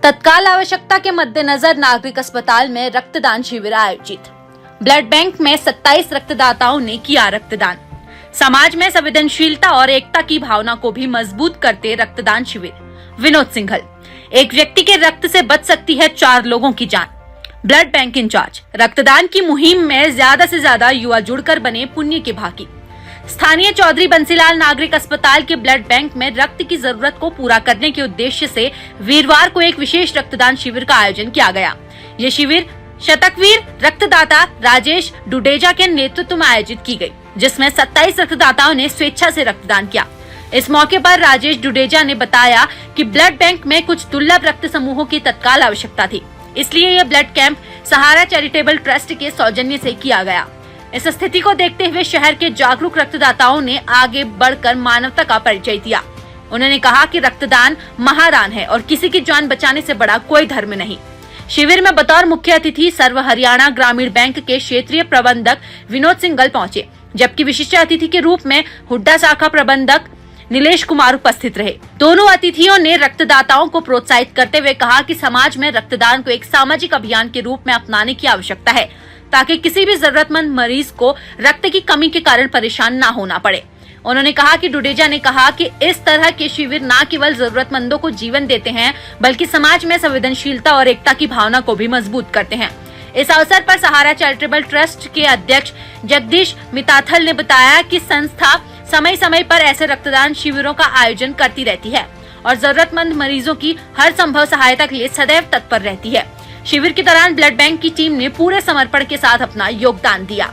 तत्काल आवश्यकता के मद्देनजर नागरिक अस्पताल में रक्तदान शिविर आयोजित। ब्लड बैंक में 27 रक्तदाताओं ने किया रक्तदान। समाज में संवेदनशीलता और एकता की भावना को भी मजबूत करते रक्तदान शिविर। विनोद सिंघल, एक व्यक्ति के रक्त से बच सकती है 4 लोगों की जान। ब्लड बैंक इंचार्ज, रक्तदान की मुहिम में ज्यादा से ज्यादा युवा जुड़कर बने पुण्य के भागी। स्थानीय चौधरी बंसीलाल नागरिक अस्पताल के ब्लड बैंक में रक्त की जरूरत को पूरा करने के उद्देश्य से वीरवार को एक विशेष रक्तदान शिविर का आयोजन किया गया। ये शिविर शतकवीर रक्तदाता राजेश डुडेजा के नेतृत्व में आयोजित की गई, जिसमें 27 रक्तदाताओं ने स्वेच्छा से रक्तदान किया। इस मौके पर राजेश डुडेजा ने बताया कि ब्लड बैंक में कुछ दुर्लभ रक्त समूहों की तत्काल आवश्यकता थी, इसलिए यह ब्लड कैंप सहारा चैरिटेबल ट्रस्ट के सौजन्य से किया गया। इस स्थिति को देखते हुए शहर के जागरूक रक्तदाताओं ने आगे बढ़कर मानवता का परिचय दिया। उन्होंने कहा कि रक्तदान महादान है और किसी की जान बचाने से बड़ा कोई धर्म नहीं। शिविर में बतौर मुख्य अतिथि सर्व हरियाणा ग्रामीण बैंक के क्षेत्रीय प्रबंधक विनोद सिंघल पहुंचे, जबकि विशिष्ट अतिथि के रूप में हुड्डा शाखा प्रबंधक नीलेश कुमार उपस्थित रहे। दोनों अतिथियों ने रक्तदाताओं को प्रोत्साहित करते हुए कहा कि समाज में रक्तदान को एक सामाजिक अभियान के रूप में अपनाने की आवश्यकता है, ताकि किसी भी जरूरतमंद मरीज को रक्त की कमी के कारण परेशान न होना पड़े। उन्होंने कहा कि डुडेजा ने कहा कि इस तरह के शिविर न केवल जरूरतमंदों को जीवन देते हैं, बल्कि समाज में संवेदनशीलता और एकता की भावना को भी मजबूत करते हैं। इस अवसर पर सहारा चैरिटेबल ट्रस्ट के अध्यक्ष जगदीश मिताथल ने बताया कि संस्था समय समय पर ऐसे रक्तदान शिविरों का आयोजन करती रहती है और जरूरतमंद मरीजों की हर संभव सहायता के लिए सदैव तत्पर रहती है। शिविर के दौरान ब्लड बैंक की टीम ने पूरे समर्पण के साथ अपना योगदान दिया।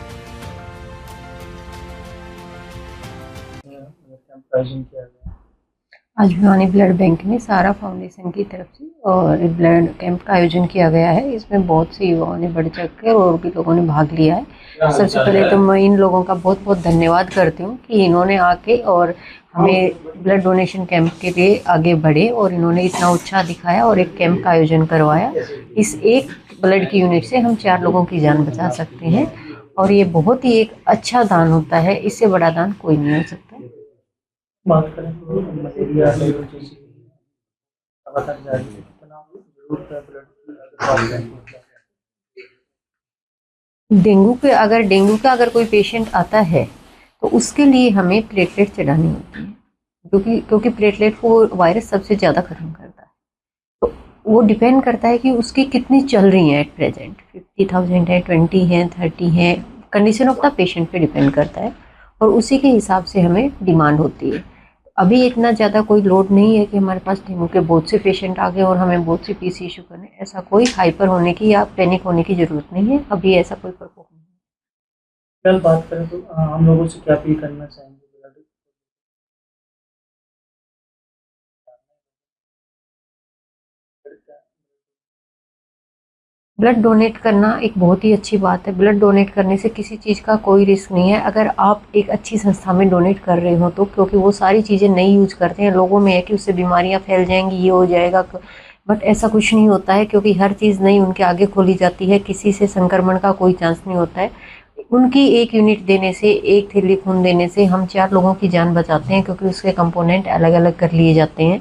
आज भिवानी ब्लड बैंक में सहारा फाउंडेशन की तरफ से और ब्लड कैंप का आयोजन किया गया है। इसमें बहुत से युवाओं ने बढ़ चढ़ कर और भी लोगों ने भाग लिया है। सबसे पहले तो मैं इन लोगों का बहुत बहुत धन्यवाद करती हूँ कि इन्होंने आके और हमें ब्लड डोनेशन कैंप के लिए आगे बढ़े और इन्होंने इतना उत्साह दिखाया और एक कैंप का आयोजन करवाया। इस एक ब्लड की यूनिट से हम 4 लोगों की जान बचा सकते हैं और ये बहुत ही एक अच्छा दान होता है। इससे बड़ा दान कोई नहीं हो सकता। बात करें तो मलेरिया डेंगू का अगर कोई पेशेंट आता है तो उसके लिए हमें प्लेटलेट चढ़ानी होती है, क्योंकि प्लेटलेट को वायरस सबसे ज़्यादा खत्म करता है। तो वो डिपेंड करता है कि उसकी कितनी चल रही है एट प्रेजेंट, 50,000 है, 20 है, 30 है, कंडीशन ऑफ द पेशेंट पे डिपेंड करता है और उसी के हिसाब से हमें डिमांड होती है। अभी इतना ज़्यादा कोई लोड नहीं है कि हमारे पास डेंगू के बहुत से पेशेंट आ गए और हमें बहुत से पीसी इशू करने। ऐसा कोई हाइपर होने की या पैनिक होने की ज़रूरत नहीं है। अभी ऐसा कोई प्रकोप नहीं है। कल बात करें तो हम लोगों से क्या अपील करना चाहेंगे? ब्लड डोनेट करना एक बहुत ही अच्छी बात है। ब्लड डोनेट करने से किसी चीज़ का कोई रिस्क नहीं है। अगर आप एक अच्छी संस्था में डोनेट कर रहे हो तो, क्योंकि वो सारी चीज़ें नहीं यूज करते हैं। लोगों में है कि उससे बीमारियां फैल जाएंगी, ये हो जाएगा, बट ऐसा कुछ नहीं होता है, क्योंकि हर चीज़ नहीं उनके आगे खोली जाती है। किसी से संक्रमण का कोई चांस नहीं होता है। उनकी एक यूनिट देने से, एक थैली खून देने से हम 4 लोगों की जान बचाते हैं, क्योंकि उसके कंपोनेंट अलग अलग कर लिए जाते हैं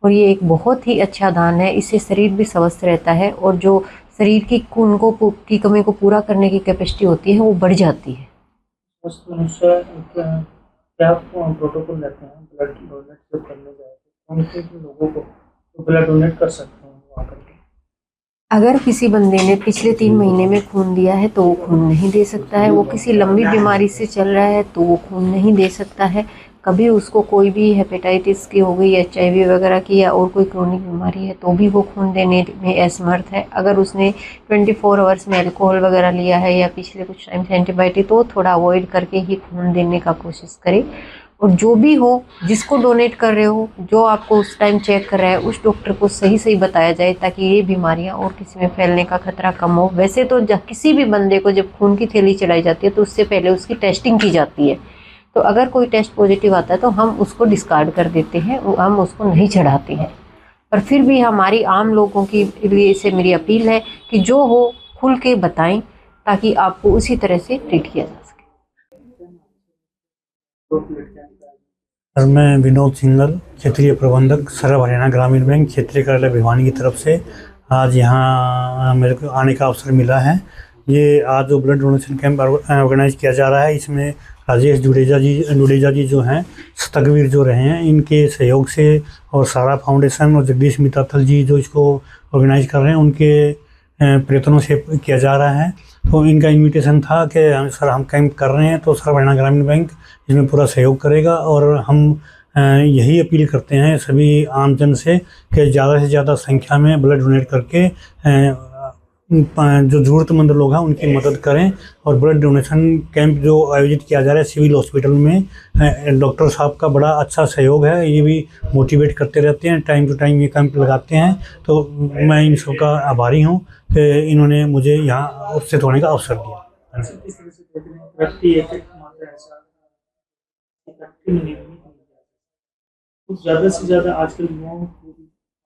और ये एक बहुत ही अच्छा दान है। इससे शरीर भी स्वस्थ रहता है और जो शरीर की खून की कमी को पूरा करने की कैपेसिटी होती है वो बढ़ जाती है। क्या प्रोटोकॉल रहते हैं ब्लड डोनेट जब करने जाए तो उनके लोगों को तो ब्लड डोनेट कर सकते हैं वहाँ करके? अगर किसी बंदे ने पिछले 3 महीने में खून दिया है तो वो खून नहीं दे सकता है। वो किसी लंबी बीमारी से चल रहा है तो वो खून नहीं दे सकता है। कभी उसको कोई भी हेपेटाइटिस की हो गई, HIV वगैरह की या और कोई क्रोनिक बीमारी है तो भी वो खून देने में असमर्थ है। अगर उसने 24 आवर्स में अल्कोहल वगैरह लिया है या पिछले कुछ टाइम से एंटीबायोटिक, तो थोड़ा अवॉइड करके ही खून देने का कोशिश करे। और जो भी हो, जिसको डोनेट कर रहे हो, जो आपको उस टाइम चेक कर रहा है, उस डॉक्टर को सही सही बताया जाए ताकि ये बीमारियां और किसी में फैलने का खतरा कम हो। वैसे तो किसी भी बंदे को जब खून की थैली चढ़ाई जाती है तो उससे पहले उसकी टेस्टिंग की जाती है। तो अगर कोई टेस्ट पॉजिटिव आता है तो हम उसको डिस्कार्ड कर देते हैं, हम उसको नहीं चढ़ाते हैं। पर फिर भी हमारी आम लोगों के लिए से मेरी अपील है कि जो हो खुल के बताएं ताकि आपको उसी तरह से ट्रीट किया जा सके। सर मैं विनोद सिंघल, क्षेत्रीय प्रबंधक सर्व हरियाणा ग्रामीण बैंक क्षेत्रीय कार्यालय भिवानी की तरफ से आज यहाँ मेरे को आने का अवसर मिला है। ये आज जो ब्लड डोनेशन कैंप ऑर्गेनाइज किया जा रहा है, इसमें राजेश जुडेजा जी जो हैं सतगवीर जो रहे हैं, इनके सहयोग से और सारा फाउंडेशन और जगदीश मिताथल जी जो इसको ऑर्गेनाइज कर रहे हैं, उनके प्रयत्नों से किया जा रहा है। तो इनका इनविटेशन था कि सर हम कैंप कर रहे हैं तो सर्व हरियाणा ग्रामीण बैंक इसमें पूरा सहयोग करेगा, और हम यही अपील करते हैं सभी आमजन से कि ज़्यादा से ज़्यादा संख्या में ब्लड डोनेट करके जो ज़रूरतमंद लोग हैं उनकी मदद करें। और ब्लड डोनेशन कैंप जो आयोजित किया जा रहा है सिविल हॉस्पिटल में, डॉक्टर साहब का बड़ा अच्छा सहयोग है, ये भी मोटिवेट करते रहते हैं, टाइम टू टाइम ये कैंप लगाते हैं। तो मैं इन सबका आभारी हूँ कि इन्होंने मुझे यहाँ उपस्थित होने का अवसर दिया। किस तरह से देख रहे हैं व्यक्ति एक मात्रा ऐसा इकट्ठी में नहीं करनी चाहिए, कुछ ज़्यादा से ज़्यादा आजकल युवाओं को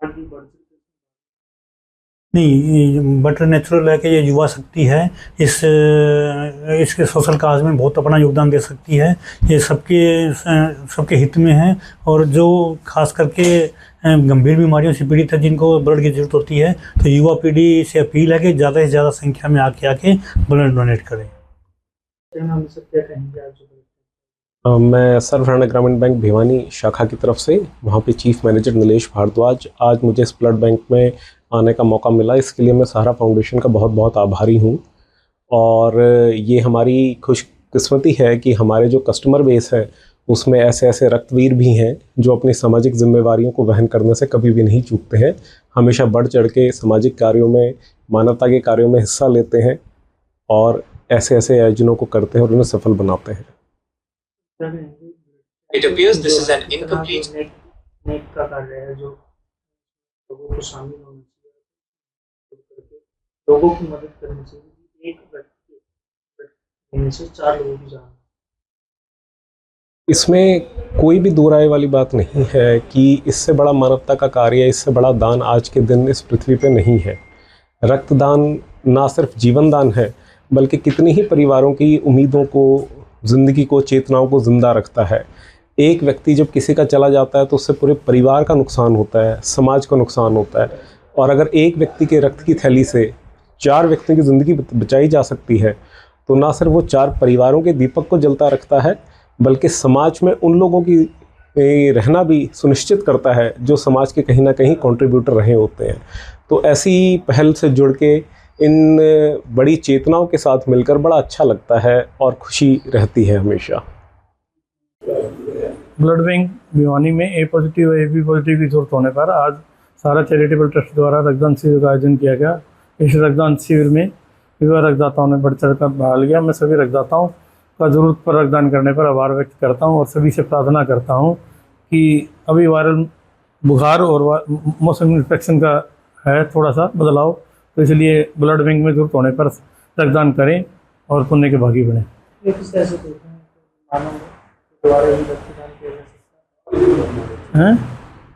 आगे बढ़ सकते नहीं, बटर नेचुरल है कि ये युवा शक्ति है, इसके सोशल काज में बहुत अपना योगदान दे सकती है। ये सबके हित में है, और जो खास करके गंभीर बीमारियों से पीड़ित है जिनको ब्लड की ज़रूरत होती है, तो युवा पीढ़ी से अपील है कि ज़्यादा से ज़्यादा संख्या में आके ब्लड डोनेट करें। क्या नाम सब क्या कहेंगे आज? मैं सर्व हरियाणा ग्रामीण बैंक भिवानी शाखा की तरफ से वहाँ पे चीफ मैनेजर नीलेश भारद्वाज, आज मुझे इस ब्लड बैंक में आने का मौका मिला, इसके लिए मैं सहारा फाउंडेशन का बहुत बहुत आभारी हूँ। और ये हमारी खुशकिस्मती है कि हमारे जो कस्टमर बेस है उसमें ऐसे ऐसे रक्तवीर भी हैं जो अपनी सामाजिक जिम्मेवारियों को वहन करने से कभी भी नहीं चूकते हैं, हमेशा बढ़ चढ़ के सामाजिक कार्यों में, मानवता के कार्यों में हिस्सा लेते हैं और ऐसे ऐसे आयोजनों को करते हैं और उन्हें सफल बनाते हैं। It appears this is an incomplete. नेक का कार्य है जो लोगों को शामिल होना चाहिए, लोगों की मदद करनी चाहिए। एक व्यक्ति से 4 लोगों की जान। इसमें कोई भी दो राय वाली बात नहीं है कि इससे बड़ा मानवता का कार्य, इससे बड़ा दान आज के दिन इस पृथ्वी पे नहीं है। रक्तदान ना सिर्फ जीवन दान है, बल्कि कितनी ही परिवारों की उम्मीदों को, ज़िंदगी को, चेतनाओं को ज़िंदा रखता है। एक व्यक्ति जब किसी का चला जाता है तो उससे पूरे परिवार का नुकसान होता है, समाज का नुकसान होता है। और अगर एक व्यक्ति के रक्त की थैली से 4 व्यक्तियों की ज़िंदगी बचाई जा सकती है, तो ना सिर्फ वो 4 परिवारों के दीपक को जलता रखता है, बल्कि समाज में उन लोगों की रहना भी सुनिश्चित करता है जो समाज के कहीं ना कहीं कंट्रीब्यूटर रहे होते हैं। तो ऐसी पहल से जुड़ के इन बड़ी चेतनाओं के साथ मिलकर बड़ा अच्छा लगता है और खुशी रहती है हमेशा। ब्लड बैंक भिवानी में ए पॉजिटिव और AB पॉजिटिव की जरूरत होने पर आज सारा चैरिटेबल ट्रस्ट द्वारा रक्तदान शिविर का आयोजन किया गया। इस रक्तदान शिविर में युवा रक्तदाताओं ने बढ़ चढ़ कर भाग लिया। मैं सभी रक्तदाताओं का ज़रूरत पर रक्तदान करने पर आभार व्यक्त करता हूं और सभी से प्रार्थना करता हूं कि अभी वायरल बुखार और मौसम इन्फेक्शन का है थोड़ा सा बदलाव, तो इसलिए ब्लड बैंक में जरूरत होने पर रक्तदान करें और पुण्य के भागी बने। किस तरह से देखते हैं मानव द्वारा ही रक्तदान किया जा सकता है?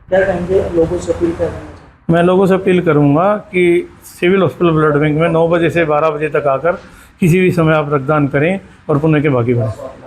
क्या कहेंगे लोगों से, अपील करना चाहिए? मैं लोगों से अपील करूंगा कि सिविल हॉस्पिटल ब्लड बैंक में 9 बजे से 12 बजे तक आकर किसी भी समय आप रक्तदान करें और पुण्य के भागी बने।